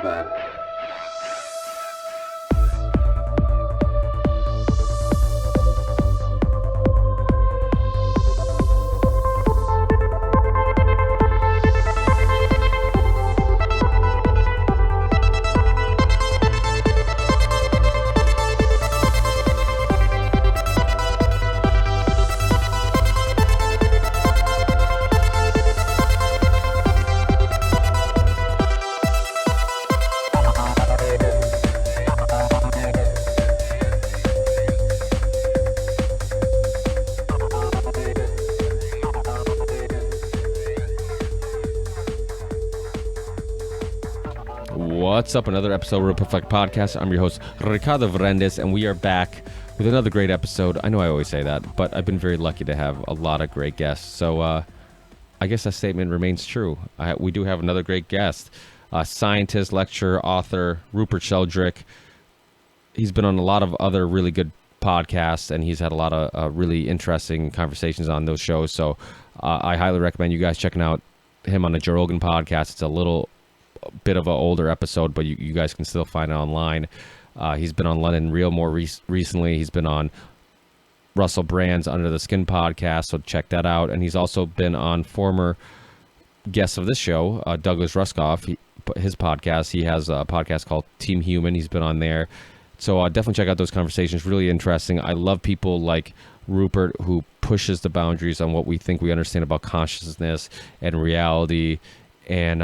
Effect. What's up? Another episode of Rupert Effect Podcast. I'm your host, Ricardo Verendes, and we are back with another great episode. I know I always say that, but I've been very lucky to have a lot of great guests. So I guess that statement remains true. We do have another great guest, scientist, lecturer, author, Rupert Sheldrake. He's been on a lot of other really good podcasts, and he's had a lot of really interesting conversations on those shows. So I highly recommend you guys checking out him on the Joe Rogan podcast. It's a bit of an older episode, but you guys can still find it online. He's been on London Real more recently. He's been on Russell Brand's Under the Skin podcast, so check that out. And he's also been on former guests of this show, Douglas Ruskoff, his podcast. He has a podcast called Team Human. He's been on there. So definitely check out those conversations. Really interesting. I love people like Rupert who pushes the boundaries on what we think we understand about consciousness and reality, and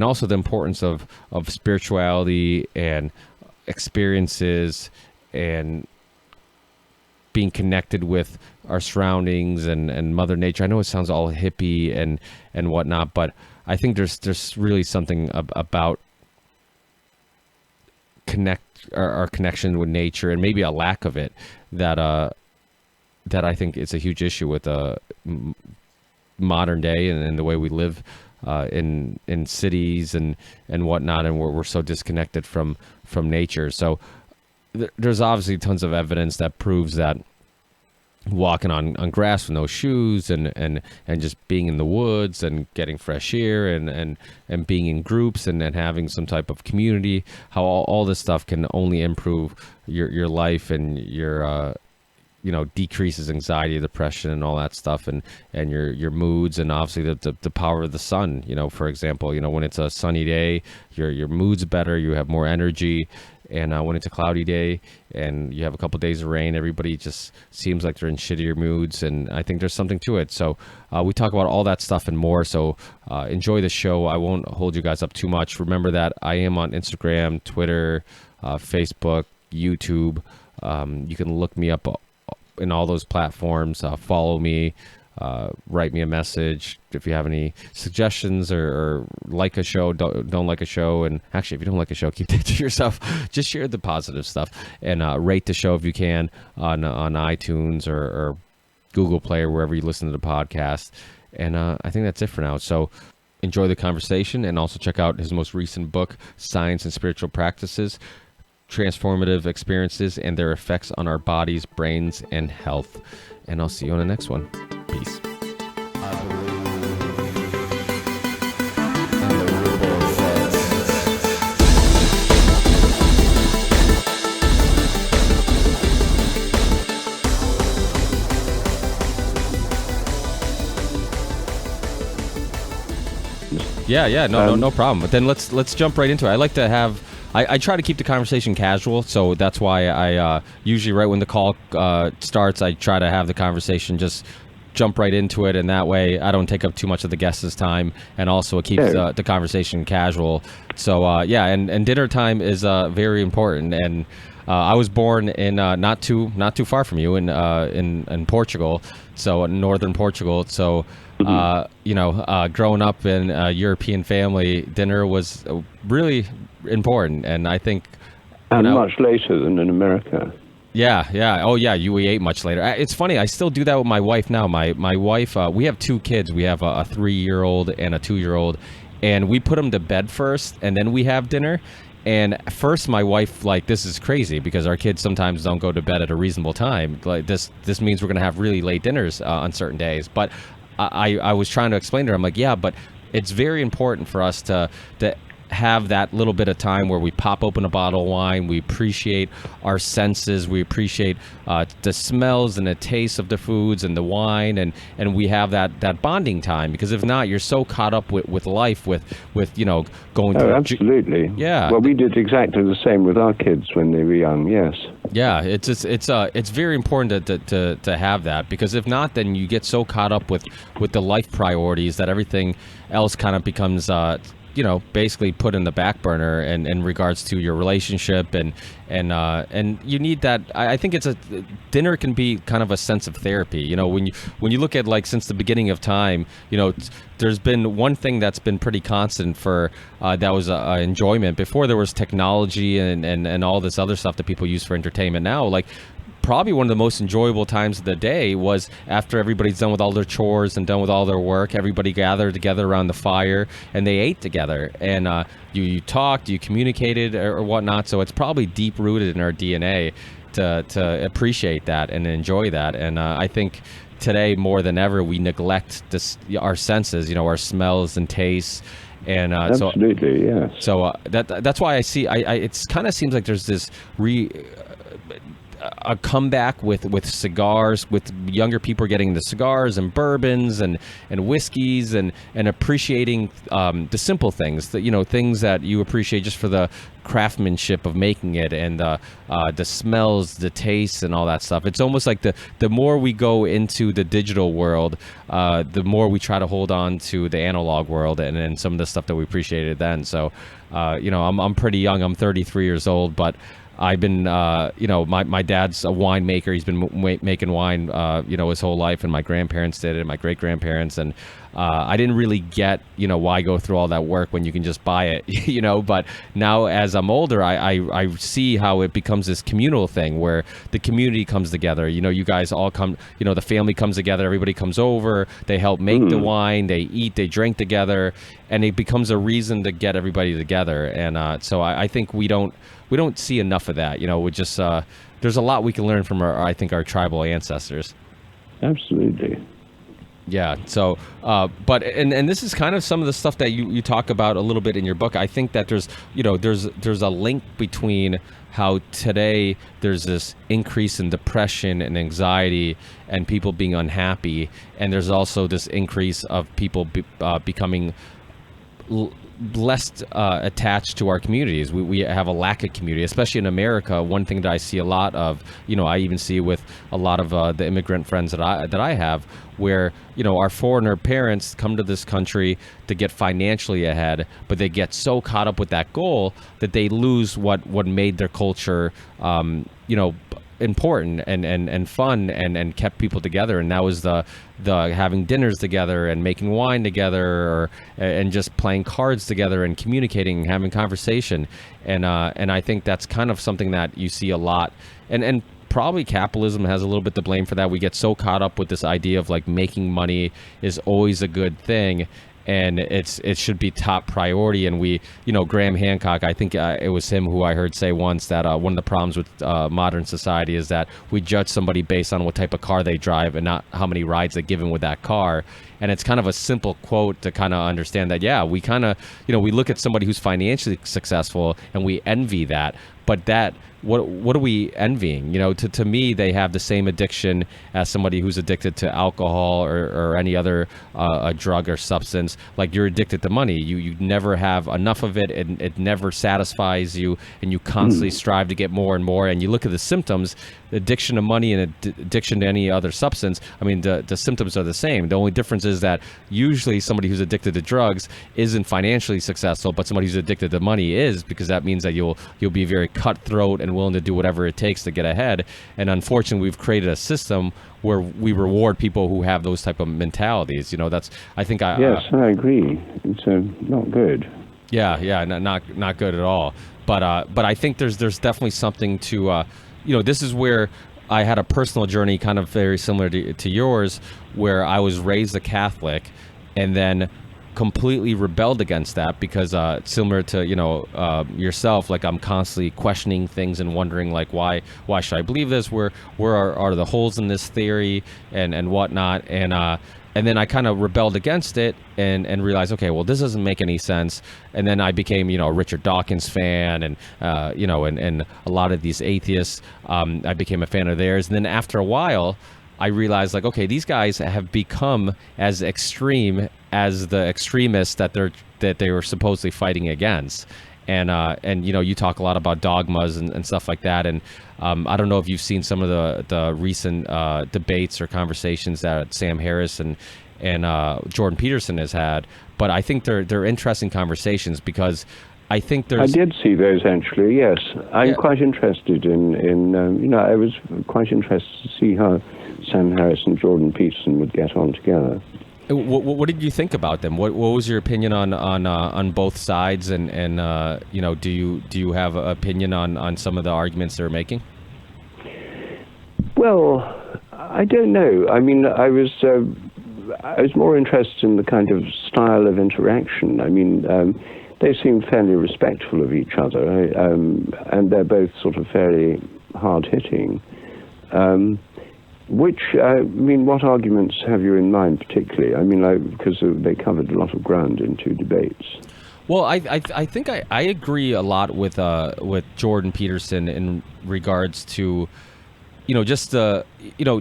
also the importance of spirituality and experiences and being connected with our surroundings and Mother Nature. I know it sounds all hippie and whatnot, but I think there's really something about our connection with nature, and maybe a lack of it, that I think it's a huge issue with modern day and the way we live in cities and whatnot, and we're so disconnected from nature. So there's obviously tons of evidence that proves that walking on grass with no shoes and just being in the woods and getting fresh air and being in groups and having some type of community, how all this stuff can only improve your life and your decreases anxiety, depression, and all that stuff, and your moods, and obviously the power of the sun. For example, when it's a sunny day, your mood's better, you have more energy, and when it's a cloudy day and you have a couple days of rain, everybody just seems like they're in shittier moods, and I think there's something to it. So we talk about all that stuff and more. So enjoy the show. I won't hold you guys up too much. Remember that I am on Instagram, Twitter, Facebook, YouTube. You can look me up in all those platforms. Follow me, write me a message if you have any suggestions, or like a show, don't like a show. And actually, if you don't like a show, keep it to yourself. Just share the positive stuff, and rate the show if you can on iTunes or Google Play or wherever you listen to the podcast. And I think that's it for now. So enjoy the conversation, and also check out his most recent book, Science and Spiritual Practices: Transformative Experiences and Their Effects on Our Bodies, Brains, and Health. And I'll see you on the next one. Peace. Yeah, no problem. But then let's jump right into it. I like to have. I try to keep the conversation casual, so that's why I usually right when the call starts, I try to have the conversation just jump right into it, and that way I don't take up too much of the guest's time, and also it keeps the conversation casual. So and dinner time is very important. And I was born in not too far from you in Portugal, so northern Portugal. So growing up in a European family, dinner was really important, and I think much later than in America. Yeah. Oh yeah, we ate much later. It's funny, I still do that with my wife now. My wife, we have two kids. We have a 3-year-old and a 2-year-old, and we put them to bed first, and then we have dinner. And first, my wife, this is crazy because our kids sometimes don't go to bed at a reasonable time. Like this means we're gonna have really late dinners on certain days. But I was trying to explain to her, I'm like, yeah, but it's very important for us to have that little bit of time where we pop open a bottle of wine, we appreciate our senses, we appreciate the smells and the taste of the foods and the wine, and we have that bonding time. Because if not, you're so caught up with life, with going to absolutely. Yeah. Well, we did exactly the same with our kids when they were young. Yes. Yeah, it's very important to have that, because if not, then you get so caught up with the life priorities that everything else kind of becomes basically put in the back burner in regards to your relationship, and you need that. I think dinner can be kind of a sense of therapy. When you look at, like, since the beginning of time, there's been one thing that's been pretty constant for that was enjoyment. Before there was technology and all this other stuff that people use for entertainment now, like, probably one of the most enjoyable times of the day was after everybody's done with all their chores and done with all their work. Everybody gathered together around the fire and they ate together, and you talked, you communicated or whatnot. So it's probably deep rooted in our DNA to appreciate that and enjoy that. And I think today more than ever we neglect our senses, our smells and tastes. And absolutely, yes. So that's why I see. It kind of seems like there's this a comeback with cigars, with younger people getting into cigars and bourbons and whiskeys and appreciating the simple things, that things that you appreciate just for the craftsmanship of making it, and the smells, the tastes, and all that stuff. It's almost like the more we go into the digital world, the more we try to hold on to the analog world and some of the stuff that we appreciated then. So I'm pretty young. I'm 33 years old, but I've been, my dad's a winemaker. He's been making wine, his whole life, and my grandparents did it, and my great grandparents. And I didn't really get, why go through all that work when you can just buy it, But now, as I'm older, I see how it becomes this communal thing where the community comes together. You guys all come, the family comes together, everybody comes over, they help make the wine, they eat, they drink together, and it becomes a reason to get everybody together. And so I think we don't see enough of that. We just there's a lot we can learn from our tribal ancestors. Absolutely. Yeah. So, but this is kind of some of the stuff that you talk about a little bit in your book. I think that there's a link between how today there's this increase in depression and anxiety and people being unhappy, and there's also this increase of people becoming less attached to our communities. We have a lack of community, especially in America. One thing that I see a lot of, I even see with a lot of the immigrant friends that I have, where our foreigner parents come to this country to get financially ahead, but they get so caught up with that goal that they lose what made their culture important and fun and kept people together. And that was the having dinners together and making wine together, and just playing cards together and communicating and having conversation. And I think that's kind of something that you see a lot, and probably capitalism has a little bit to blame for that. We get so caught up with this idea of, like, making money is always a good thing, and it should be top priority. And we, Graham Hancock, I think it was him who I heard say once that one of the problems with modern society is that we judge somebody based on what type of car they drive and not how many rides they give them with that car. And it's kind of a simple quote to kind of understand that, yeah, we kind of, we look at somebody who's financially successful and we envy that, but that, what are we envying? To me, they have the same addiction as somebody who's addicted to alcohol or any other a drug or substance. Like, you're addicted to money. You never have enough of it, and it never satisfies you, and you constantly strive to get more and more. And you look at the symptoms, addiction to money and addiction to any other substance. I mean, the symptoms are the same. The only difference is that usually somebody who's addicted to drugs isn't financially successful, but somebody who's addicted to money is, because that means that you'll be very cutthroat and willing to do whatever it takes to get ahead. And unfortunately, we've created a system where we reward people who have those type of mentalities. That's, I think, yes, I agree. It's not good. Yeah, not good at all. But I think there's definitely something to, this is where I had a personal journey kind of very similar to yours, where I was raised a Catholic and then completely rebelled against that, because similar to yourself, like, I'm constantly questioning things and wondering, like, why should I believe this, where are the holes in this theory and whatnot. And and then I kind of rebelled against it and realized, okay, well, this doesn't make any sense. And then I became, a Richard Dawkins fan, and and a lot of these atheists. I became a fan of theirs, and then after a while, I realized, like, okay, these guys have become as extreme as the extremists that they were supposedly fighting against. And you talk a lot about dogmas and stuff like that. And I don't know if you've seen some of the recent debates or conversations that Sam Harris and Jordan Peterson has had. But I think they're interesting conversations, because I think there's... I did see those, actually, yes. I'm quite interested in I was quite interested to see how Sam Harris and Jordan Peterson would get on together. What did you think about them? What was your opinion on both sides, and do you have an opinion on some of the arguments they're making? Well, I don't know. I mean, I was more interested in the kind of style of interaction. I mean, they seem fairly respectful of each other, and they're both sort of fairly hard-hitting. What arguments have you in mind particularly? I mean, because they covered a lot of ground in two debates. Well, I think I agree a lot with Jordan Peterson in regards to,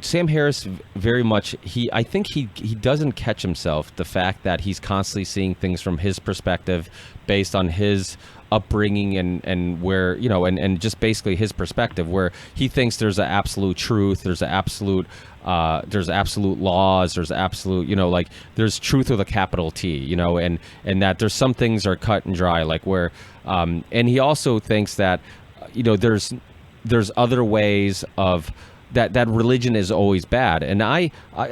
Sam Harris very much, I think he doesn't catch himself, the fact that he's constantly seeing things from his perspective based on his upbringing and where, and just basically his perspective, where he thinks there's an absolute truth, there's absolute laws, there's absolute, there's truth with a capital T, and that there's some things are cut and dry, like where, and he also thinks that, there's other ways of that religion is always bad. And I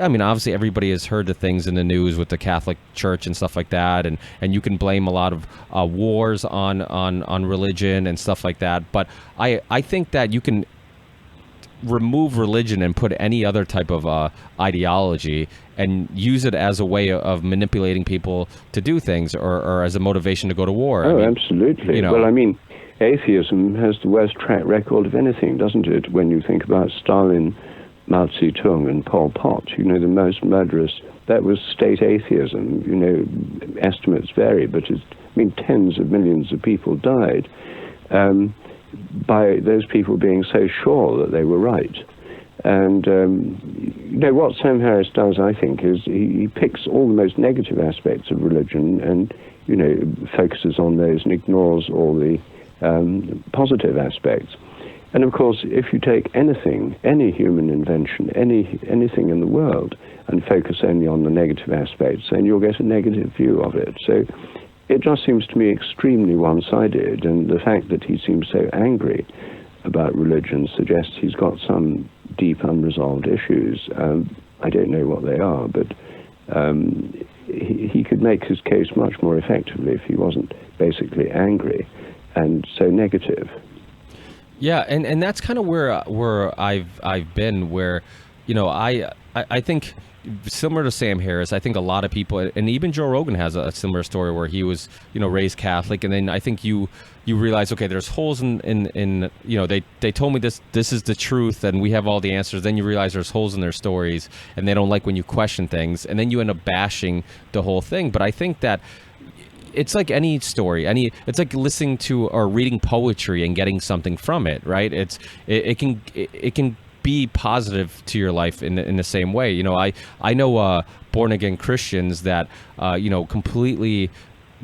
mean, obviously everybody has heard the things in the news with the Catholic Church and stuff like that, and you can blame a lot of wars on religion and stuff like that. But I think that you can remove religion and put any other type of ideology and use it as a way of manipulating people to do things, or as a motivation to go to war. Oh, absolutely. Well, I mean, atheism has the worst track record of anything, doesn't it? When you think about Stalin, Mao Zedong, and Pol Pot, the most murderous, that was state atheism. Estimates vary, but tens of millions of people died by those people being so sure that they were right. And what Sam Harris does, I think, is he picks all the most negative aspects of religion and focuses on those and ignores all the positive aspects. And of course, if you take anything, any human invention, anything in the world, and focus only on the negative aspects, then you'll get a negative view of it. So it just seems to me extremely one-sided, and the fact that he seems so angry about religion suggests he's got some deep unresolved issues. I don't know what they are, but he could make his case much more effectively if he wasn't basically angry and so negative. Yeah, and that's kind of where I've been, where I think, similar to Sam Harris, I think a lot of people, and even Joe Rogan has a similar story where he was raised Catholic, and then I think you realize, okay, there's holes in they told me this is the truth and we have all the answers. Then you realize there's holes in their stories, and they don't like when you question things, and then you end up bashing the whole thing. But I think that it's like any story, it's like listening to or reading poetry and getting something from it, right? It can be positive to your life in the same way. I know born again Christians that completely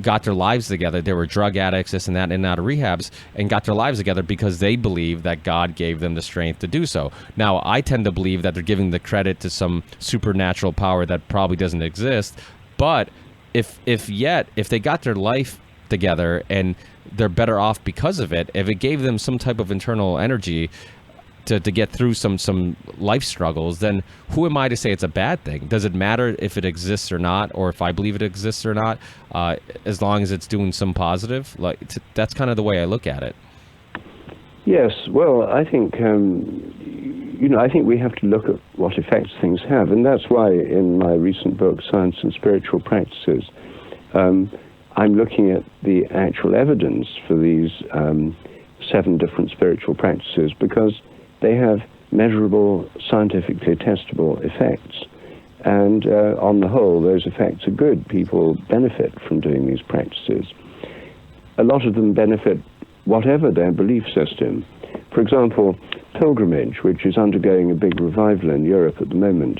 got their lives together. They were drug addicts, this and that, and out of rehabs, and got their lives together because they believe that God gave them the strength to do so. Now, I tend to believe that they're giving the credit to some supernatural power that probably doesn't exist, but if they got their life together and they're better off because of it, if it gave them some type of internal energy to get through some life struggles, then who am I to say it's a bad thing? Does it matter if it exists or not, or if I believe it exists or not, as long as it's doing some positive? That's kind of the way I look at it. Yes, well, I think I think we have to look at what effects things have, and that's why in my recent book, Science and Spiritual Practices, I'm looking at the actual evidence for these 7 different spiritual practices, because they have measurable, scientifically testable effects. And on the whole, those effects are good. People benefit from doing these practices. A lot of them benefit whatever their belief system. For example, pilgrimage, which is undergoing a big revival in Europe at the moment.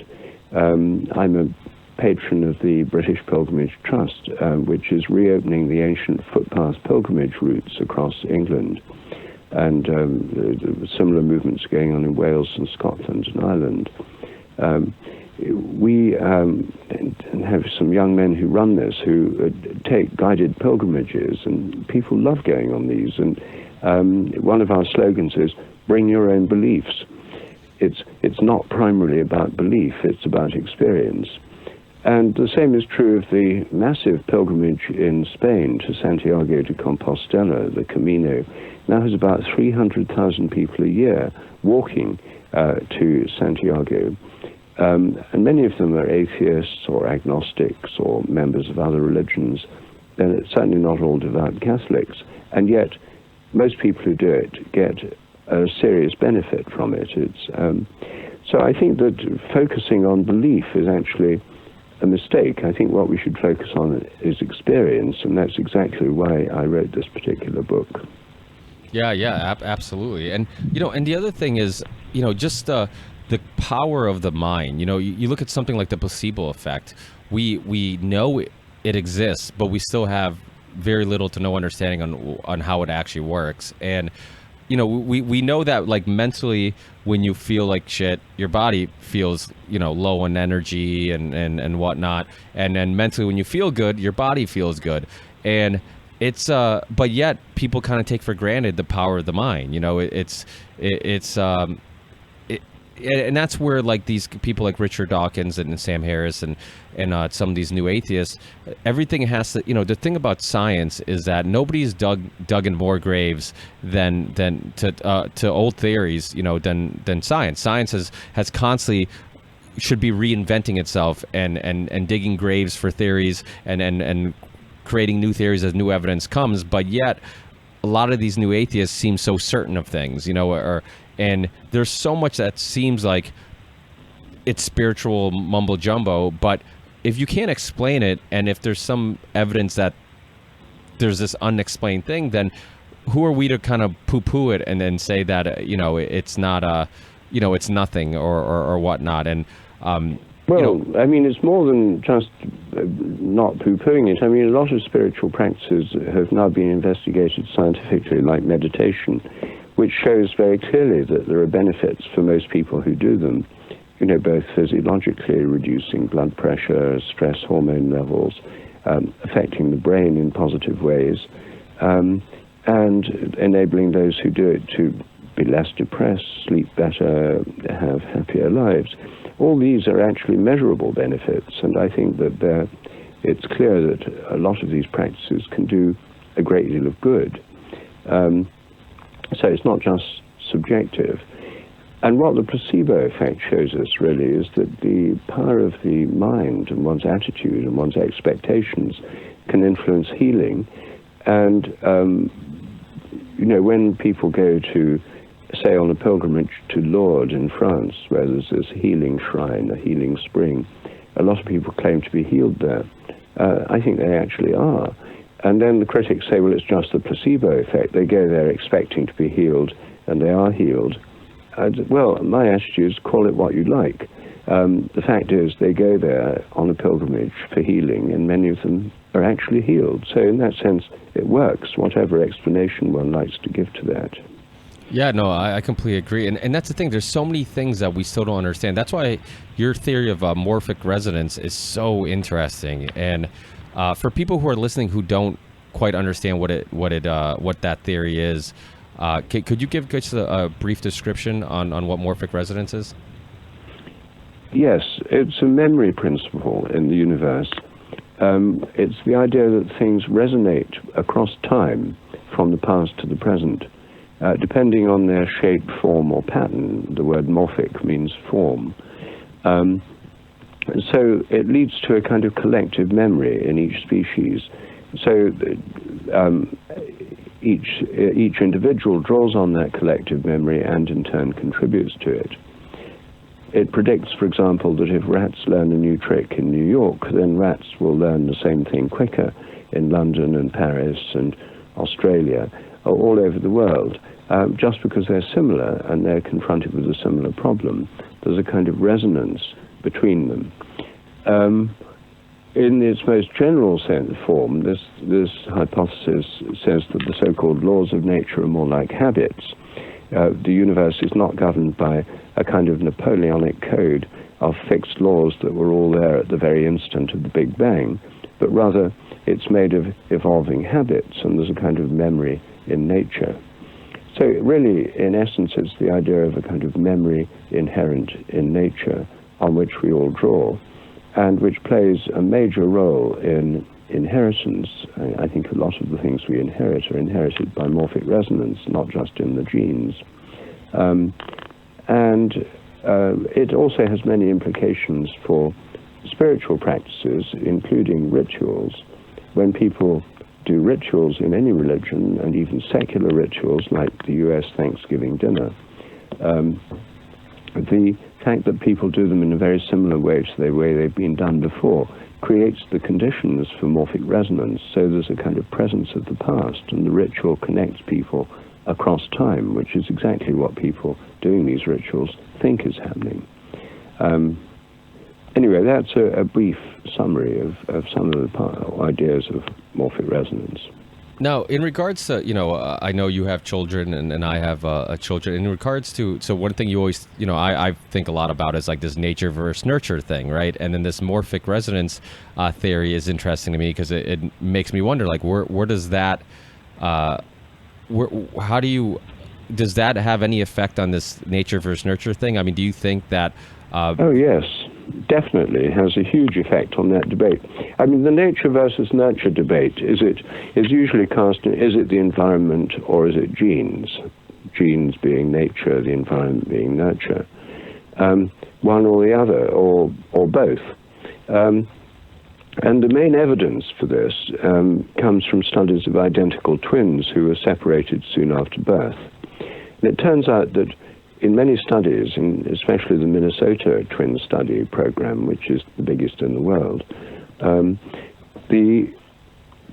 I'm a patron of the British Pilgrimage Trust, which is reopening the ancient footpath pilgrimage routes across England. And similar movements going on in Wales and Scotland and Ireland. We have some young men who run this, who take guided pilgrimages, and people love going on these. And one of our slogans is, bring your own beliefs. It's not primarily about belief, it's about experience. And the same is true of the massive pilgrimage in Spain to Santiago de Compostela, the Camino. Now has about 300,000 people a year walking to Santiago. And many of them are atheists or agnostics or members of other religions. And it's certainly not all devout Catholics. And yet, most people who do it get a serious benefit from it. So I think that focusing on belief is actually a mistake. I think what we should focus on is experience, and that's exactly why I wrote this particular book. Yeah, absolutely. And, and the other thing is, just the power of the mind. You look at something like the placebo effect. We know it exists, but we still have very little to no understanding on how it actually works. And, we know that, like, mentally, when you feel like shit, your body feels, low on energy and whatnot. And then mentally, when you feel good, your body feels good. And it's but yet people kind of take for granted the power of the mind. And that's where, like, these people like Richard Dawkins and Sam Harris and some of these new atheists, everything has to, the thing about science is that nobody's dug in more graves than to old theories, than science. Science has constantly should be reinventing itself and digging graves for theories and creating new theories as new evidence comes. But yet, a lot of these new atheists seem so certain of things, and there's so much that seems like it's spiritual mumbo jumbo, but if you can't explain it, and if there's some evidence that there's this unexplained thing, then who are we to kind of poo-poo it and then say that it's not it's nothing or whatnot? And I mean, it's more than just not poo-pooing it. I mean, a lot of spiritual practices have now been investigated scientifically, like meditation, which shows very clearly that there are benefits for most people who do them, both physiologically, reducing blood pressure, stress hormone levels, affecting the brain in positive ways, and enabling those who do it to be less depressed, sleep better, have happier lives. All these are actually measurable benefits, and I think that it's clear that a lot of these practices can do a great deal of good. So it's not just subjective. And what the placebo effect shows us really is that the power of the mind and one's attitude and one's expectations can influence healing. And, when people go to, say, on a pilgrimage to Lourdes in France, where there's this healing shrine, a healing spring, a lot of people claim to be healed there. I think they actually are. And then the critics say, well, it's just the placebo effect. They go there expecting to be healed, and they are healed. Well, my attitude is call it what you like. The fact is they go there on a pilgrimage for healing, and many of them are actually healed. So in that sense, it works, whatever explanation one likes to give to that. Yeah, no, I completely agree. And that's the thing. There's so many things that we still don't understand. That's why your theory of morphic resonance is so interesting. And for people who are listening who don't quite understand what that theory is, could you give us a brief description on what morphic resonance is? Yes, it's a memory principle in the universe. It's the idea that things resonate across time, from the past to the present, depending on their shape, form, or pattern. The word morphic means form. So it leads to a kind of collective memory in each species. So each individual draws on that collective memory and in turn contributes to it. it predicts, for example, that if rats learn a new trick in New York, then rats will learn the same thing quicker in London and Paris and Australia, or all over the world, just because they're similar and they're confronted with a similar problem. There's a kind of resonance between them. In its most general form, this hypothesis says that the so-called laws of nature are more like habits. The universe is not governed by a kind of Napoleonic code of fixed laws that were all there at the very instant of the Big Bang, but rather it's made of evolving habits, and there's a kind of memory in nature. So really, in essence, it's the idea of a kind of memory inherent in nature on which we all draw, and which plays a major role in inheritance. I think a lot of the things we inherit are inherited by morphic resonance, not just in the genes. It also has many implications for spiritual practices, including rituals. When people do rituals in any religion, and even secular rituals like the US Thanksgiving dinner, the fact that people do them in a very similar way to the way they've been done before creates the conditions for morphic resonance. So there's a kind of presence of the past, and the ritual connects people across time, which is exactly what people doing these rituals think is happening. Anyway, that's a brief summary of some of the ideas of morphic resonance. Now, in regards to, I know you have children and I have children. In regards to, so one thing you always, I think a lot about is like this nature versus nurture thing, right? And then this morphic resonance theory is interesting to me because it makes me wonder, like, where does that, does that have any effect on this nature versus nurture thing? I mean, do you think that... Oh, yes. Definitely has a huge effect on that debate. I mean, the nature versus nurture debate is usually cast in, is it the environment or is it genes? Genes being nature, the environment being nurture. One or the other, or both. And the main evidence for this comes from studies of identical twins who were separated soon after birth. And it turns out that in many studies, especially the Minnesota twin study program, which is the biggest in the world, the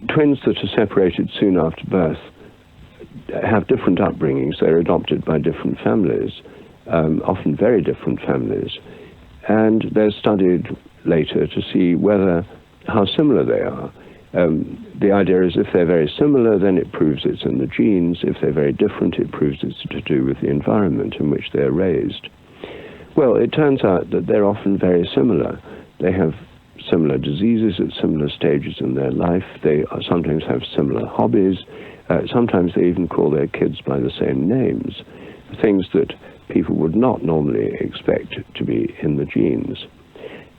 twins that are separated soon after birth have different upbringings. They're adopted by different families, often very different families, and they're studied later to see how similar they are. The idea is if they're very similar, then it proves it's in the genes. If they're very different, it proves it's to do with the environment in which they're raised. Well, it turns out that they're often very similar. They have similar diseases at similar stages in their life. They sometimes have similar hobbies. Sometimes they even call their kids by the same names, things that people would not normally expect to be in the genes.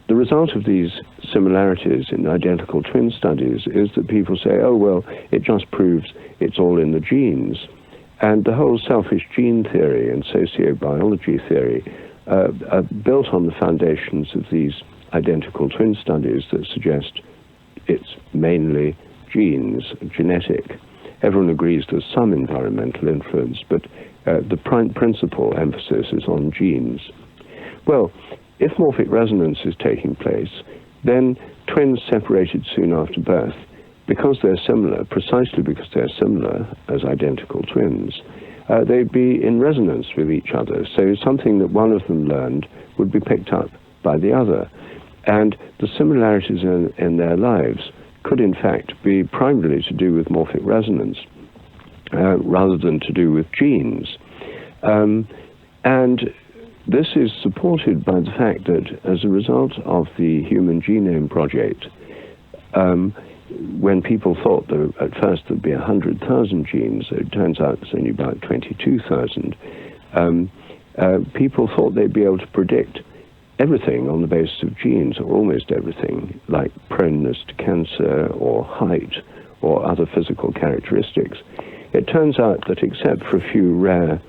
The result of these similarities in identical twin studies is that people say, oh, well, it just proves it's all in the genes. And the whole selfish gene theory and sociobiology theory are built on the foundations of these identical twin studies that suggest it's mainly genes, genetic. Everyone agrees there's some environmental influence, but the principal emphasis is on genes. Well, if morphic resonance is taking place, then twins separated soon after birth, because they're similar, precisely because they're similar as identical twins, they'd be in resonance with each other. So something that one of them learned would be picked up by the other. And the similarities in their lives could in fact be primarily to do with morphic resonance, rather than to do with genes. And this is supported by the fact that as a result of the Human Genome Project, when people thought that at first there'd be 100,000 genes, it turns out there's only about 22,000, people thought they'd be able to predict everything on the basis of genes, or almost everything, like proneness to cancer or height or other physical characteristics. It turns out that except for a few rare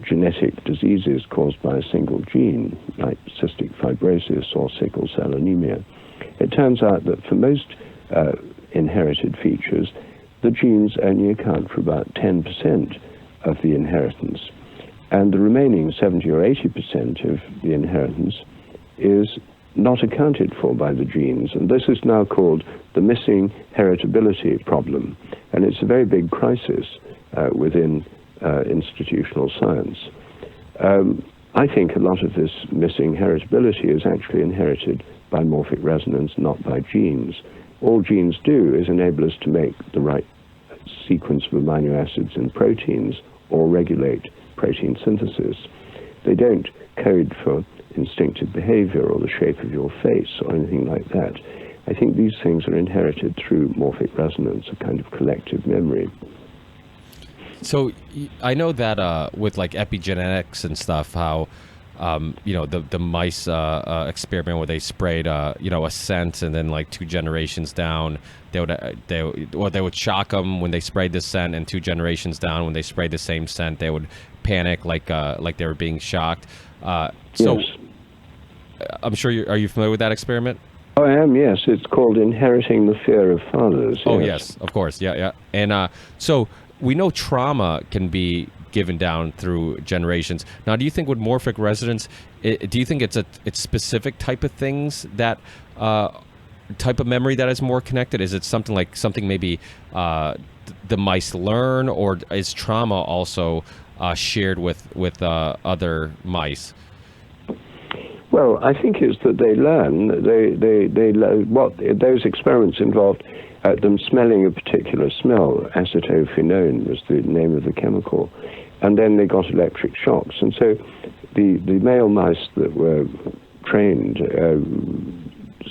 genetic diseases caused by a single gene, like cystic fibrosis or sickle cell anemia, it turns out that for most inherited features, the genes only account for about 10% of the inheritance. And the remaining 70 or 80% of the inheritance is not accounted for by the genes. And this is now called the missing heritability problem. And it's a very big crisis within institutional science. I think a lot of this missing heritability is actually inherited by morphic resonance, not by genes. All genes do is enable us to make the right sequence of amino acids in proteins or regulate protein synthesis. They don't code for instinctive behavior or the shape of your face or anything like that. I think these things are inherited through morphic resonance, a kind of collective memory. So I know that with like epigenetics and stuff, how the mice experiment where they sprayed a scent, and then like 2 generations down they would shock them when they sprayed the scent, and 2 generations down when they sprayed the same scent they would panic like they were being shocked. So yes. I'm sure are you familiar with that experiment? Oh, I am, yes. It's called Inheriting the Fear of Fathers. Yes. Oh, yes, of course. Yeah. And so we know trauma can be given down through generations. Now, do you think with morphic resonance, do you think it's specific type of things that type of memory that is more connected? Is it something maybe the mice learn, or is trauma also shared with other mice? Well, I think it's that they learn. They learn what those experiments involved. Them smelling a particular smell. Acetophenone was the name of the chemical, and then they got electric shocks. And so the male mice that were trained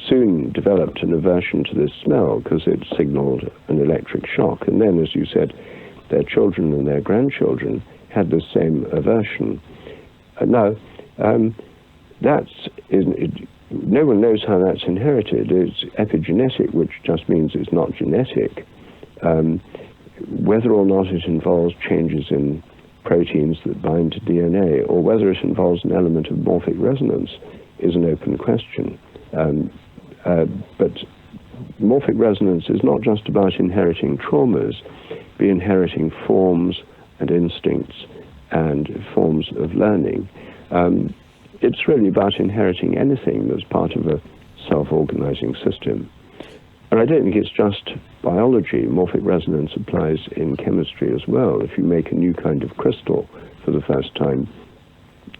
soon developed an aversion to this smell because it signaled an electric shock. And then, as you said, their children and their grandchildren had the same aversion. Now, no one knows how that's inherited. It's epigenetic, which just means it's not genetic. Whether or not it involves changes in proteins that bind to DNA, or whether it involves an element of morphic resonance, is an open question. But morphic resonance is not just about inheriting traumas, but inheriting forms and instincts and forms of learning. It's really about inheriting anything that's part of a self-organizing system. And I don't think it's just biology. Morphic resonance applies in chemistry as well. If you make a new kind of crystal for the first time,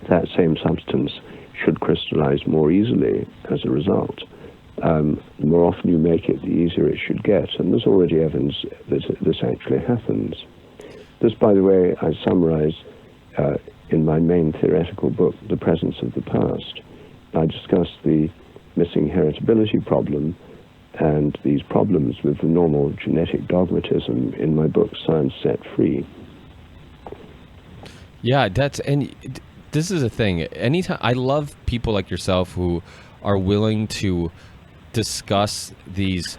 that same substance should crystallize more easily as a result. The more often you make it, the easier it should get. And there's already evidence that this actually happens. This, by the way, I summarize in my main theoretical book, The Presence of the Past. I discuss the missing heritability problem and these problems with the normal genetic dogmatism in my book, Science Set Free. Yeah, and this is a thing. Anytime, I love people like yourself who are willing to discuss these,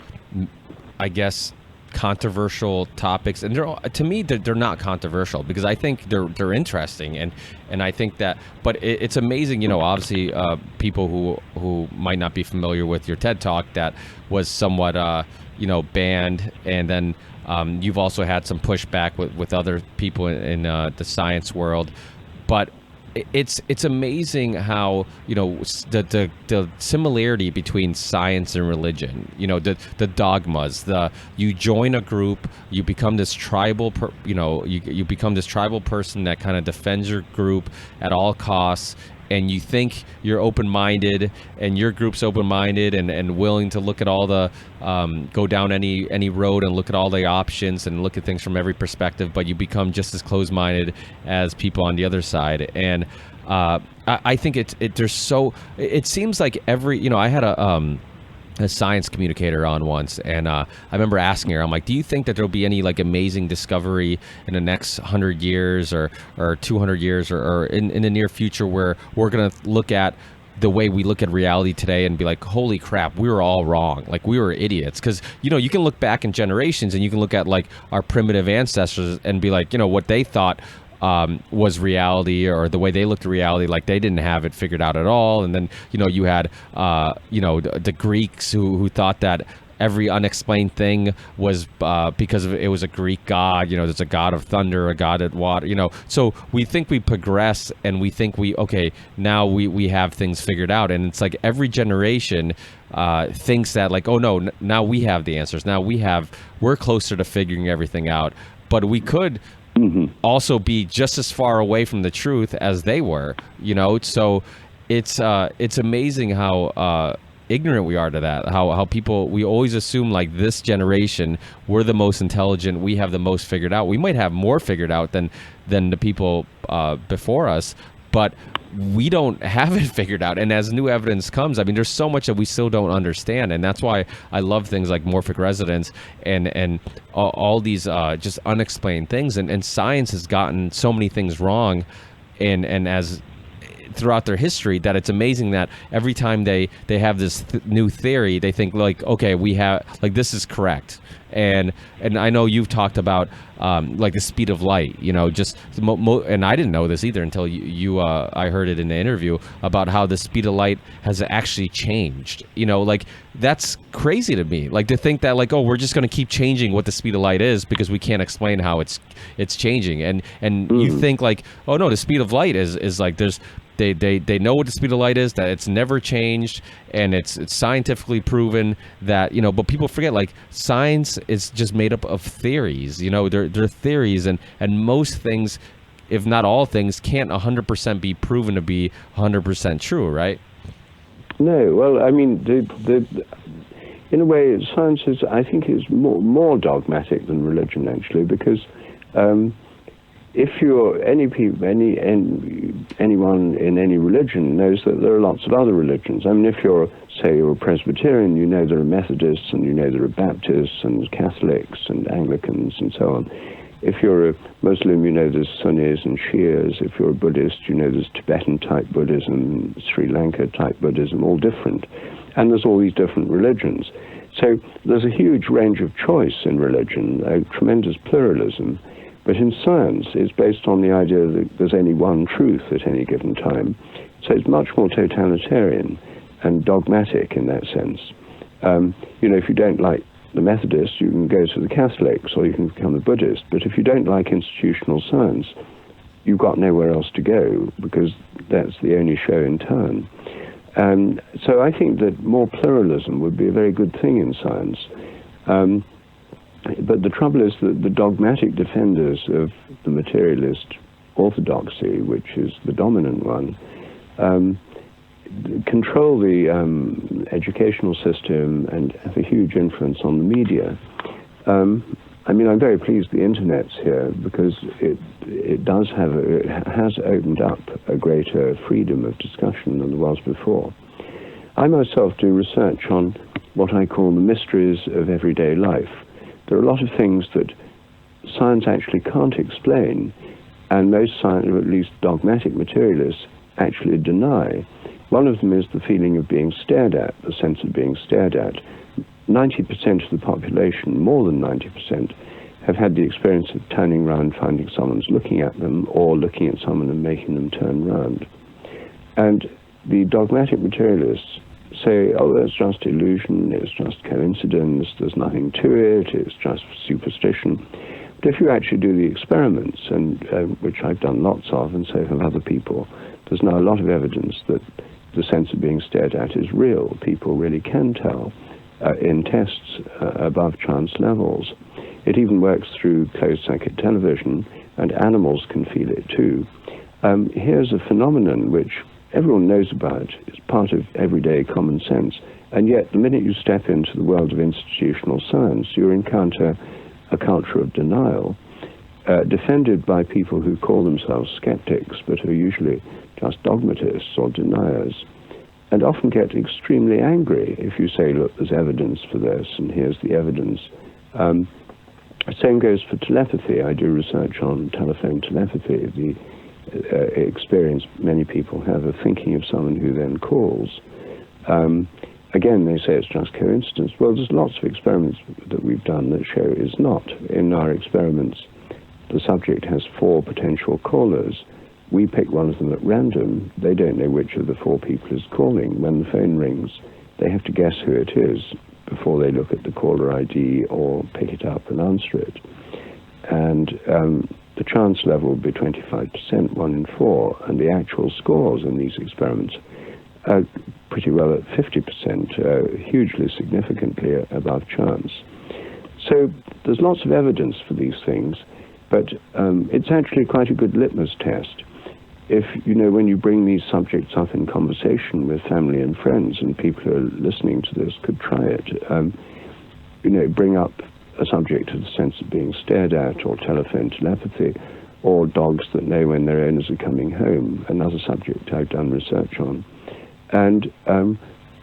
I guess, controversial topics, and to me they're not controversial because I think they're interesting, and I think that, but it's amazing, obviously people who might not be familiar with your TED Talk that was somewhat banned, and then you've also had some pushback with other people in the science world, but it's amazing how the similarity between science and religion, the dogmas, you join a group, you become this tribal you become this tribal person that kind of defends your group at all costs, and you think you're open-minded, and your group's open-minded and willing to look at all the go down any road and look at all the options and look at things from every perspective, but you become just as closed-minded as people on the other side. And I think it seems like I had a science communicator on once, and I remember asking her, I'm like, do you think that there'll be any like amazing discovery in the next 100 years or 200 years or in the near future where we're going to look at the way we look at reality today and be like, holy crap, we were all wrong. Like, we were idiots. Because, you can look back in generations and you can look at like our primitive ancestors and be like, what they thought was reality, or the way they looked at reality, like they didn't have it figured out at all. And then you had the Greeks who thought that every unexplained thing was because it was a Greek god. There's a god of thunder, a god of water. So we think we progress, and we think now we have things figured out, and it's like every generation thinks that, like, oh no, now we have the answers. Now we're closer to figuring everything out, but we could also be just as far away from the truth as they were. So it's amazing how ignorant we are to that. How people, we always assume like this generation, we're the most intelligent, we have the most figured out. We might have more figured out than the people before us, but we don't have it figured out. And as new evidence comes, there's so much that we still don't understand, and that's why I love things like Morphic Resonance and all these just unexplained things. And science has gotten so many things wrong, and as throughout their history, that it's amazing that every time they have this new theory, they think like, okay, we have, like, this is correct. And I know you've talked about like the speed of light, and I didn't know this either until I heard it in the interview about how the speed of light has actually changed. Like, that's crazy to me. Like, to think that, like, oh, we're just going to keep changing what the speed of light is because we can't explain how it's changing. And you think like, oh no, the speed of light is like, they know what the speed of light is, that it's never changed, and it's scientifically proven that, but people forget, like, science is just made up of theories. They're theories, and most things, if not all things, can't 100% be proven to be 100% true, right? No, well, in a way, science I think is more dogmatic than religion, actually, because if you're anyone in any religion knows that there are lots of other religions. If you're a Presbyterian, there are Methodists, and there are Baptists and Catholics and Anglicans and so on. If you're a Muslim, there's Sunnis and Shias. If you're a Buddhist, there's Tibetan type Buddhism, Sri Lanka type Buddhism, all different. And there's all these different religions. So there's a huge range of choice in religion, a tremendous pluralism. But in science, it's based on the idea that there's only one truth at any given time. So it's much more totalitarian and dogmatic in that sense. If you don't like the Methodists, you can go to the Catholics, or you can become a Buddhist. But if you don't like institutional science, you've got nowhere else to go, because that's the only show in town. So I think that more pluralism would be a very good thing in science. But the trouble is that the dogmatic defenders of the materialist orthodoxy, which is the dominant one, control the educational system and have a huge influence on the media. I'm very pleased the internet's here, because it has opened up a greater freedom of discussion than there was before. I myself do research on what I call the mysteries of everyday life. There are a lot of things that science actually can't explain, and most science, or at least dogmatic materialists, actually deny. One of them is the feeling of being stared at, the sense of being stared at. 90% of the population, more than 90%, have had the experience of turning around, finding someone's looking at them, or looking at someone and making them turn round. And the dogmatic materialists say, oh, that's just illusion, it's just coincidence, there's nothing to it, it's just superstition. But if you actually do the experiments, and which I've done lots of, and so have other people, there's now a lot of evidence that the sense of being stared at is real. People really can tell in tests above chance levels. It even works through closed-circuit television, and animals can feel it too. Here's a phenomenon which everyone knows about. It's part of everyday common sense. And yet, the minute you step into the world of institutional science, you encounter a culture of denial, defended by people who call themselves skeptics, but are usually just dogmatists or deniers, and often get extremely angry if you say, look, there's evidence for this, and here's the evidence. Same goes for telepathy. I do research on telephone telepathy, the experience many people have of thinking of someone who then calls. Again, they say it's just coincidence. Well, there's lots of experiments that we've done that show it's not. In our experiments, the subject has 4 potential callers. We pick one of them at random. They don't know which of the 4 people is calling. When the phone rings, they have to guess who it is. before they look at the caller ID or pick it up and answer it. And the chance level would be 25%, 1 in 4, and the actual scores in these experiments are pretty well at 50%, hugely significantly above chance. So there's lots of evidence for these things, but it's actually quite a good litmus test. If, when you bring these subjects up in conversation with family and friends, and people who are listening to this could try it, bring up a subject of the sense of being stared at, or telephone telepathy, or dogs that know when their owners are coming home, another subject I've done research on. And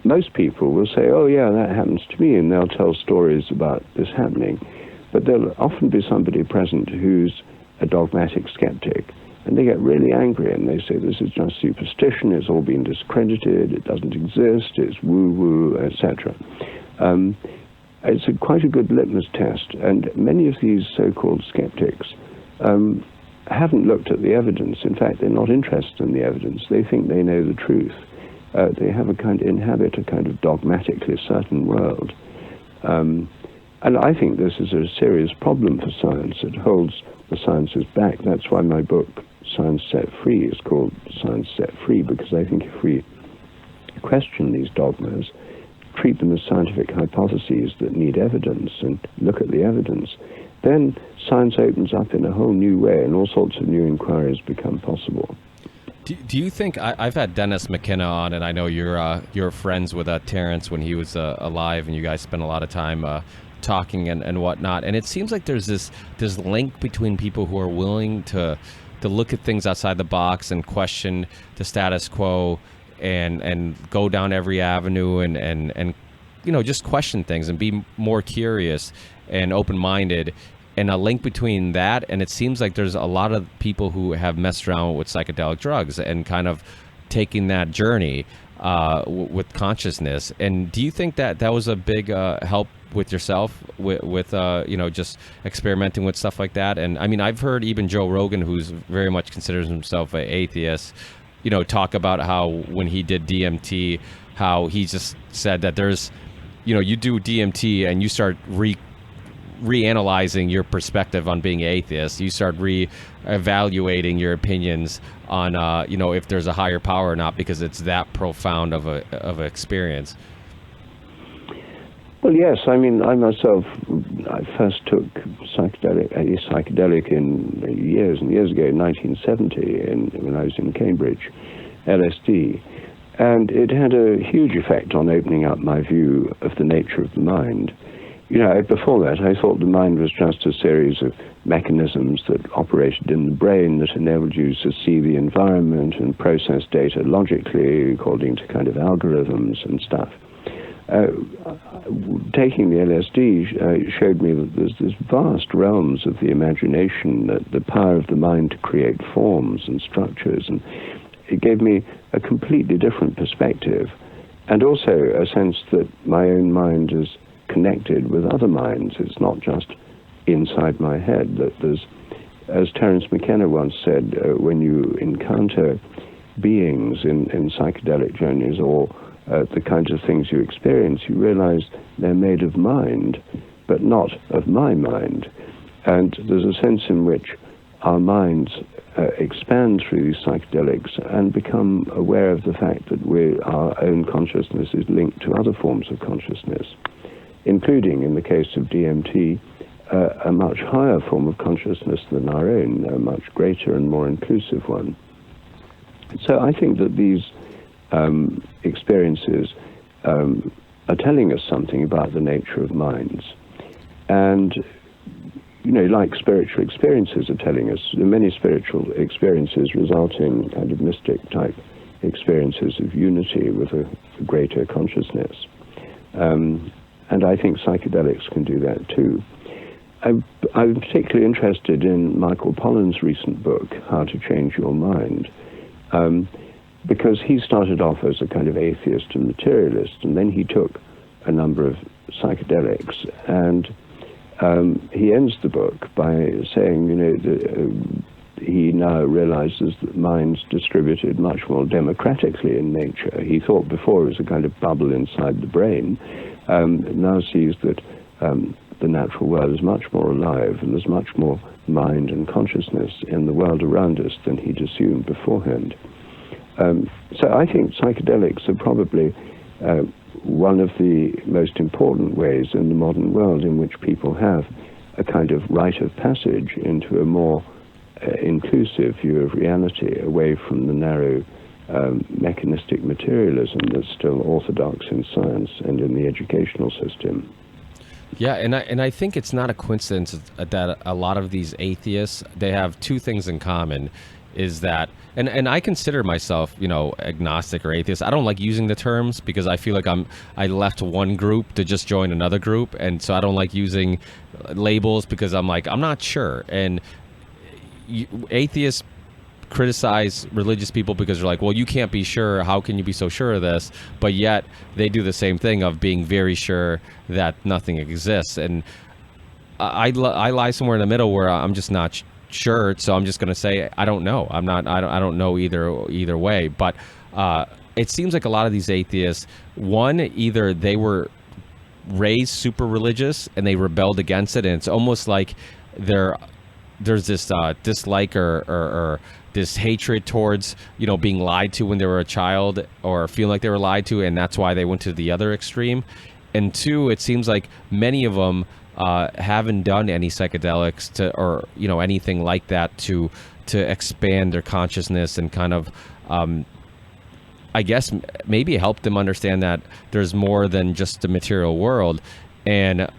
most people will say, oh yeah, that happens to me, and they'll tell stories about this happening. But there'll often be somebody present who's a dogmatic skeptic, and they get really angry, and they say, this is just superstition, it's all been discredited, it doesn't exist, it's woo-woo, etc. It's quite a good litmus test, and many of these so-called skeptics haven't looked at the evidence. In fact, they're not interested in the evidence. They think they know the truth. They inhabit a kind of dogmatically certain world. And I think this is a serious problem for science. It holds the sciences back. That's why my book, Science Set Free, is called Science Set Free, because I think if we question these dogmas, treat them as scientific hypotheses that need evidence, and look at the evidence, then science opens up in a whole new way, and all sorts of new inquiries become possible. Do you think, I've had Dennis McKenna on, and I know you're friends with Terrence when he was alive, and you guys spent a lot of time talking and whatnot, and it seems like there's this link between people who are willing to look at things outside the box and question the status quo and go down every avenue and just question things and be more curious and open-minded, and a link between that, and it seems like there's a lot of people who have messed around with psychedelic drugs and kind of taking that journey with consciousness. And do you think that was a big help with yourself with just experimenting with stuff like that? And I mean, I've heard even Joe Rogan, who's very much considers himself an atheist, talk about how when he did DMT, how he just said that there's, you do DMT and you start reanalyzing your perspective on being atheist. You start re-evaluating your opinions on, if there's a higher power or not, because it's that profound of an experience. Well, yes. I mean, I myself, I first took psychedelic in years and years ago, in 1970, when I was in Cambridge, LSD. And it had a huge effect on opening up my view of the nature of the mind. Before that, I thought the mind was just a series of mechanisms that operated in the brain that enabled you to see the environment and process data logically according to kind of algorithms and stuff. Taking the LSD showed me that there's this vast realms of the imagination, that the power of the mind to create forms and structures, and it gave me a completely different perspective, and also a sense that my own mind is connected with other minds. It's not just inside my head. That there's, as Terence McKenna once said, when you encounter beings in psychedelic journeys, or the kinds of things you experience, you realize they're made of mind, but not of my mind. And there's a sense in which our minds expand through these psychedelics and become aware of the fact that our own consciousness is linked to other forms of consciousness, including, in the case of DMT, a much higher form of consciousness than our own, a much greater and more inclusive one. So I think that these experiences are telling us something about the nature of minds. And, like spiritual experiences are telling us, many spiritual experiences result in kind of mystic-type experiences of unity with a greater consciousness. And I think psychedelics can do that too. I'm particularly interested in Michael Pollan's recent book, How to Change Your Mind, because he started off as a kind of atheist and materialist, and then he took a number of psychedelics, and he ends the book by saying, he now realizes that mind's distributed much more democratically in nature. He thought before it was a kind of bubble inside the brain. Now sees that the natural world is much more alive, and there's much more mind and consciousness in the world around us than he'd assumed beforehand. So I think psychedelics are probably one of the most important ways in the modern world in which people have a kind of rite of passage into a more inclusive view of reality, away from the narrow mechanistic materialism that's still orthodox in science and in the educational system. Yeah, and I think it's not a coincidence that a lot of these atheists, they have two things in common, is that, and I consider myself, agnostic or atheist. I don't like using the terms because I feel like I left one group to just join another group, and so I don't like using labels because I'm like, I'm not sure. And atheists criticize religious people because they're like, well, you can't be sure. How can you be so sure of this? But yet they do the same thing of being very sure that nothing exists. And I lie somewhere in the middle where I'm just not sure. So I'm just going to say, I don't know. I don't know either way. But it seems like a lot of these atheists, one, either they were raised super religious and they rebelled against it. And it's almost like there's this dislike or this hatred towards, being lied to when they were a child, or feeling like they were lied to, and that's why they went to the other extreme. And two, it seems like many of them haven't done any psychedelics or anything like that to expand their consciousness and kind of, I guess, maybe help them understand that there's more than just the material world. And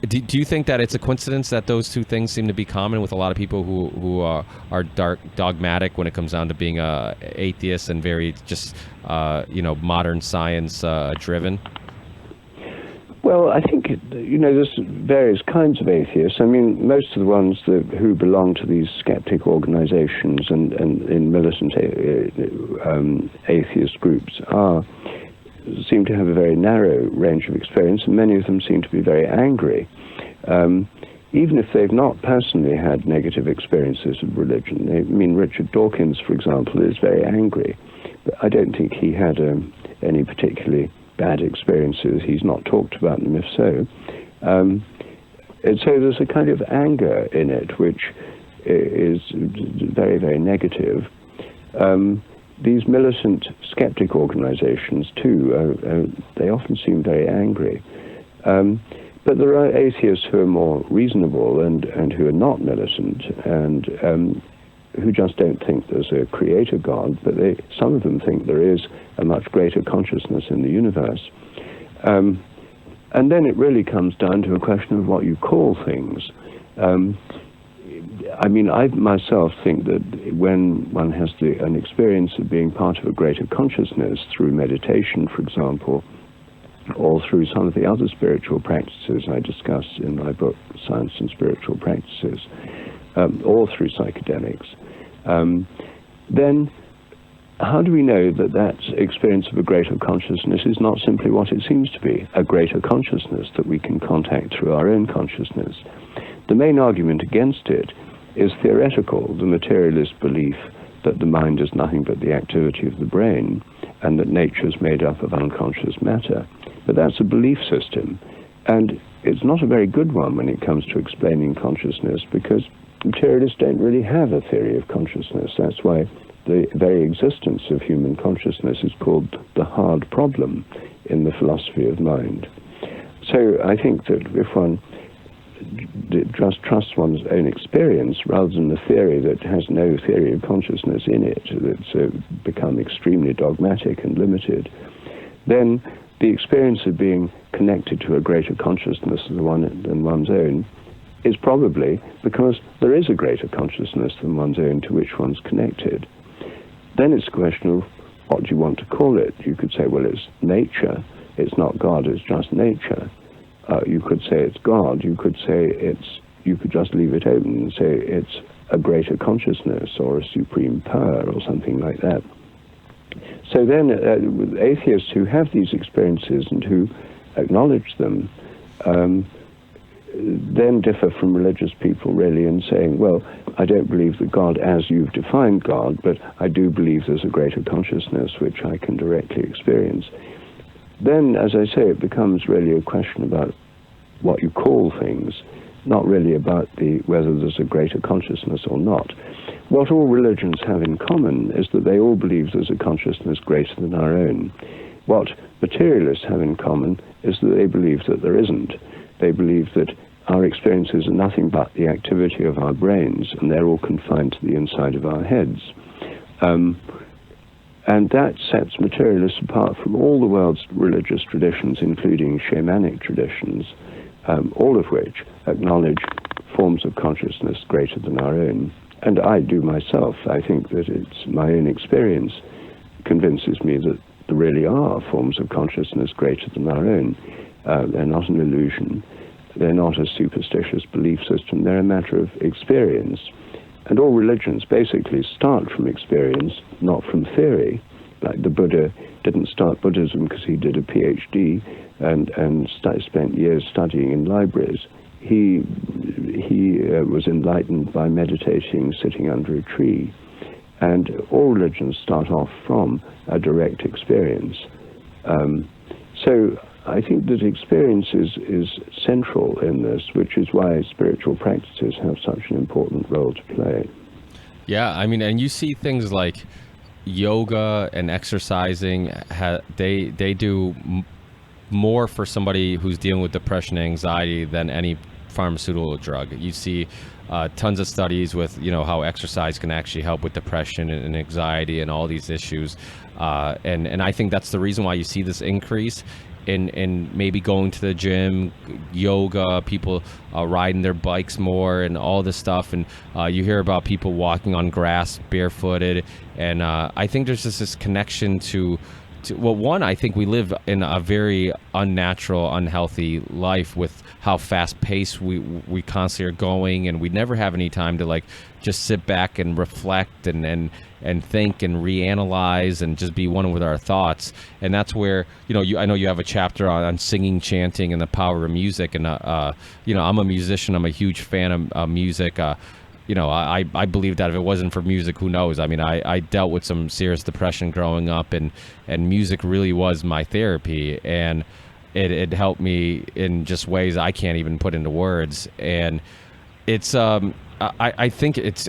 do you think that it's a coincidence that those two things seem to be common with a lot of people who are dogmatic when it comes down to being atheists and very just modern science driven? Well, I think there's various kinds of atheists. I mean, most of the ones who belong to these skeptic organizations and in militant atheist groups seem to have a very narrow range of experience, and many of them seem to be very angry. Even if they've not personally had negative experiences of religion. I mean, Richard Dawkins, for example, is very angry, but I don't think he had any particularly bad experiences. He's not talked about them, if so. And so there's a kind of anger in it, which is very, very negative. These militant skeptic organizations, too, they often seem very angry. But there are atheists who are more reasonable and who are not militant and who just don't think there's a creator God, but some of them think there is a much greater consciousness in the universe. And then it really comes down to a question of what you call things. I mean, I myself think that when one has an experience of being part of a greater consciousness through meditation, for example, or through some of the other spiritual practices I discuss in my book, Science and Spiritual Practices, or through psychedelics, then how do we know that that experience of a greater consciousness is not simply what it seems to be, a greater consciousness that we can contact through our own consciousness? The main argument against it is theoretical, the materialist belief that the mind is nothing but the activity of the brain and that nature is made up of unconscious matter. But that's a belief system, and it's not a very good one when it comes to explaining consciousness, because materialists don't really have a theory of consciousness. That's why the very existence of human consciousness is called the hard problem in the philosophy of mind. So I think that if one just trusts one's own experience rather than the theory that has no theory of consciousness in it, that's become extremely dogmatic and limited, then the experience of being connected to a greater consciousness than one's own is probably because there is a greater consciousness than one's own to which one's connected. Then it's a question of what do you want to call it? You could say, well, it's nature. It's not God, it's just nature. You could say it's God. You could say you could just leave it open and say it's a greater consciousness or a supreme power or something like that. So then atheists who have these experiences and who acknowledge them then differ from religious people really in saying, well, I don't believe that God as you've defined God, but I do believe there's a greater consciousness which I can directly experience. Then, as I say, it becomes really a question about what you call things, not really about whether there's a greater consciousness or not. What all religions have in common is that they all believe there's a consciousness greater than our own. What materialists have in common is that they believe that there isn't. They believe that our experiences are nothing but the activity of our brains, and they're all confined to the inside of our heads. And that sets materialists apart from all the world's religious traditions, including shamanic traditions, all of which acknowledge forms of consciousness greater than our own. And I do myself. I think that it's my own experience convinces me that there really are forms of consciousness greater than our own. They're not an illusion. They're not a superstitious belief system. They're a matter of experience. And all religions basically start from experience, not from theory. Like the Buddha didn't start Buddhism because he did a PhD and spent years studying in libraries. He was enlightened by meditating, sitting under a tree. And all religions start off from a direct experience. So I think that experience is central in this, which is why spiritual practices have such an important role to play. Yeah, I mean, and you see things like yoga and exercising, they do more for somebody who's dealing with depression and anxiety than any pharmaceutical drug. You see tons of studies with, how exercise can actually help with depression and anxiety and all these issues. And I think that's the reason why you see this increase in maybe going to the gym, yoga, people riding their bikes more and all this stuff. And you hear about people walking on grass barefooted. And I think there's just this connection to well, one, I think we live in a very unnatural, unhealthy life with how fast-paced we constantly are going, and we never have any time to just sit back and reflect and think and reanalyze and just be one with our thoughts. And that's where I know you have a chapter on singing, chanting, and the power of music. And I'm a musician. I'm a huge fan of music. I believe that if it wasn't for music, who knows? I mean, I dealt with some serious depression growing up, and music really was my therapy, and it helped me in just ways I can't even put into words. And it's I think it's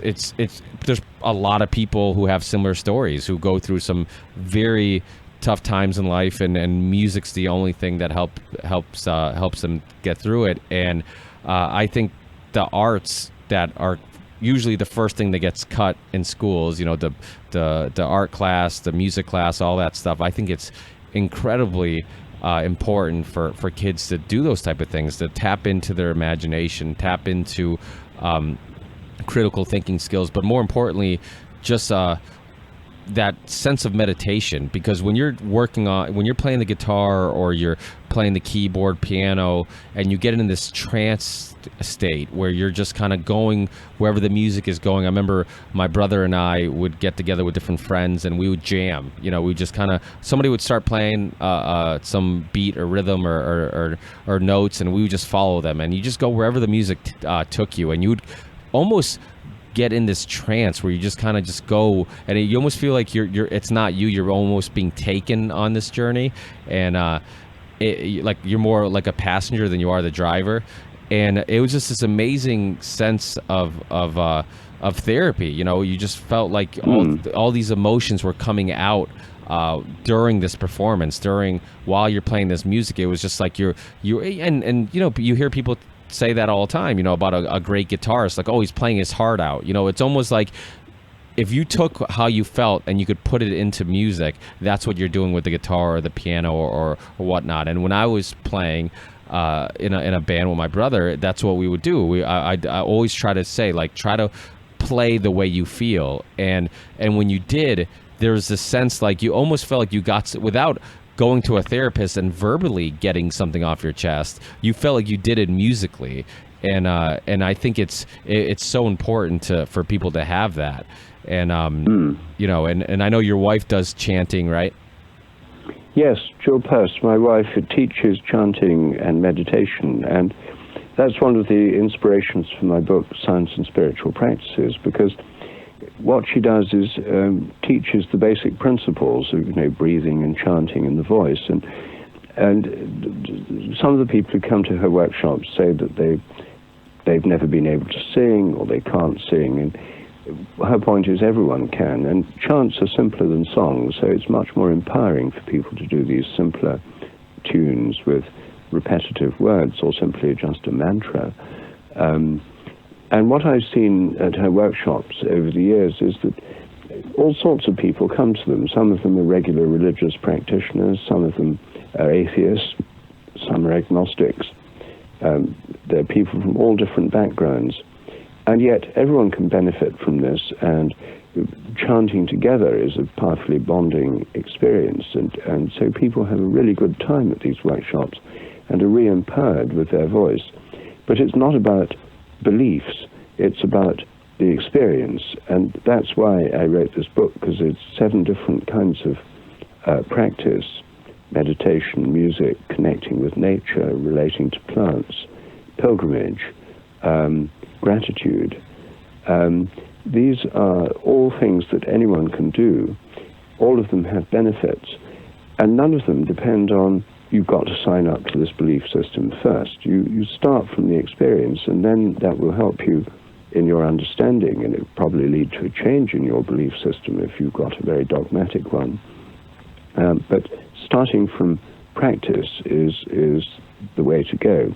there's a lot of people who have similar stories, who go through some very tough times in life, and music's the only thing that helps them get through it. And I think the arts that are usually the first thing that gets cut in schools, the art class, the music class, all that stuff. I think it's incredibly important for kids to do those type of things, to tap into their imagination, tap into critical thinking skills, but more importantly, just that sense of meditation. Because when you're playing the guitar or you're playing the keyboard, piano, and you get in this trance state where you're just kind of going wherever the music is going. I remember my brother and I would get together with different friends and we would jam. We just somebody would start playing some beat or rhythm or notes, and we would just follow them, and you just go wherever the music took you, and you would almost get in this trance where you just kind of just go, and you almost feel like it's not you're almost being taken on this journey, and like you're more like a passenger than you are the driver. And it was just this amazing sense of therapy. You just felt like all these emotions were coming out during this performance, while you're playing this music. It was just like you hear people say that all the time, about a great guitarist, like, oh, he's playing his heart out. It's almost like if you took how you felt and you could put it into music, that's what you're doing with the guitar or the piano or whatnot. And when I was playing in a band with my brother, that's what we would do. I always try to say, try to play the way you feel. And when you did, there was this sense like you almost felt like you got, without going to a therapist and verbally getting something off your chest, you felt like you did it musically. And I think it's so important for people to have that. And and I know your wife does chanting, right? Yes, Jill Peirce, my wife, teaches chanting and meditation, and that's one of the inspirations for my book, Science and Spiritual Practices, because what she does is teaches the basic principles of, breathing and chanting and the voice. And some of the people who come to her workshops say that they've never been able to sing, or they can't sing. And her point is everyone can. And chants are simpler than songs, so it's much more empowering for people to do these simpler tunes with repetitive words, or simply just a mantra. And what I've seen at her workshops over the years is that all sorts of people come to them. Some of them are regular religious practitioners, some of them are atheists, some are agnostics. There are people from all different backgrounds. And yet everyone can benefit from this, and chanting together is a powerfully bonding experience. And so people have a really good time at these workshops and are re-empowered with their voice. But it's not about beliefs, it's about the experience. And that's why I wrote this book, because it's 7 different kinds of practice: meditation, music, connecting with nature, relating to plants, pilgrimage, gratitude. These are all things that anyone can do. All of them have benefits, and none of them depend on you've got to sign up to this belief system first. You start from the experience, and then that will help you in your understanding, and it will probably lead to a change in your belief system if you've got a very dogmatic one. But starting from practice is the way to go.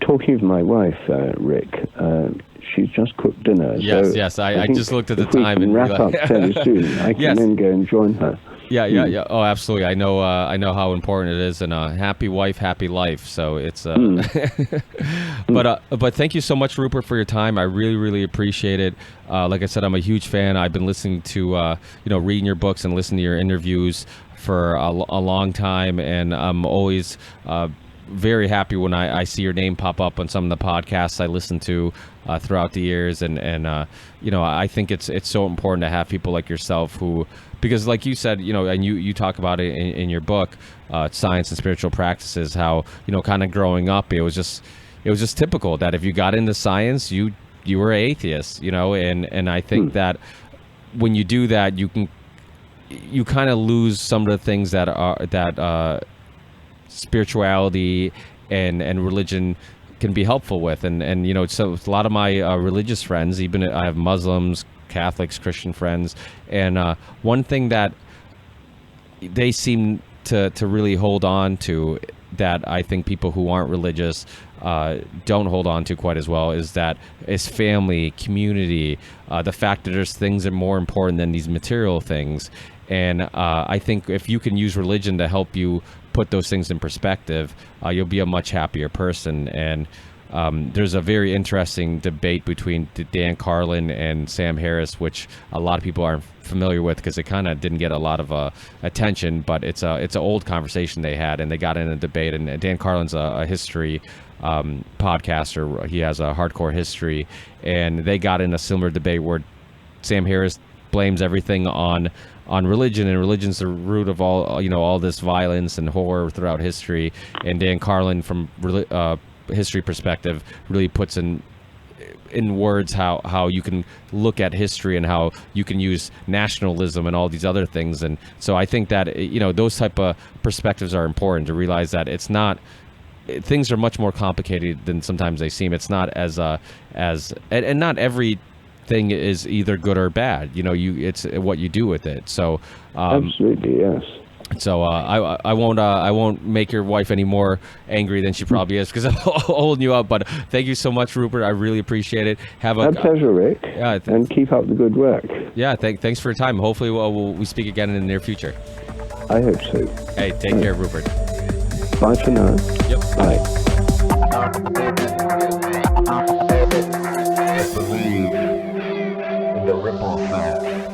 Talking of my wife, Rick, she's just cooked dinner. Yes. I just looked at the time and wrap up fairly soon. I can then go and join her. Yeah. Oh, absolutely. I know how important it is, and happy wife, happy life. So it's. But thank you so much, Rupert, for your time. I really, really appreciate it. Like I said, I'm a huge fan. I've been listening to, reading your books and listening to your interviews for a long time, and I'm always very happy when I see your name pop up on some of the podcasts I listen to throughout the years, and I think it's so important to have people like yourself who, because like you said, and you talk about it in your book, Science and Spiritual Practices, how kind of growing up it was just typical that if you got into science you were an atheist, and I think that when you do that you kind of lose some of the things that spirituality and religion can be helpful with, and so a lot of my religious friends, even I have Muslims, Catholics, Christian friends, and one thing that they seem to really hold on to that I think people who aren't religious don't hold on to quite as well is family, community, the fact that there's things that are more important than these material things. And I think if you can use religion to help you put those things in perspective, you'll be a much happier person. And there's a very interesting debate between Dan Carlin and Sam Harris, which a lot of people aren't familiar with because it kind of didn't get a lot of attention, but it's an old conversation they had, and they got in a debate. And Dan Carlin's a history podcaster. He has a hardcore history, and they got in a similar debate where Sam Harris blames everything on religion, and religion's the root of all this violence and horror throughout history. And Dan Carlin, from history perspective, really puts in words how you can look at history and how you can use nationalism and all these other things. And so I think that those type of perspectives are important to realize that it's not. Things are much more complicated than sometimes they seem. It's not as and not every thing is either good or bad. It's what you do with it. So absolutely, yes. So I won't make your wife any more angry than she probably is because I'm holding you up. But thank you so much, Rupert. I really appreciate it. My pleasure, Rick. Yeah, and keep up the good work. Yeah, thanks for your time. Hopefully we speak again in the near future. I hope so. Hey, take care, Rupert. Bye for now. Yep. Bye. Believe in the ripple effect.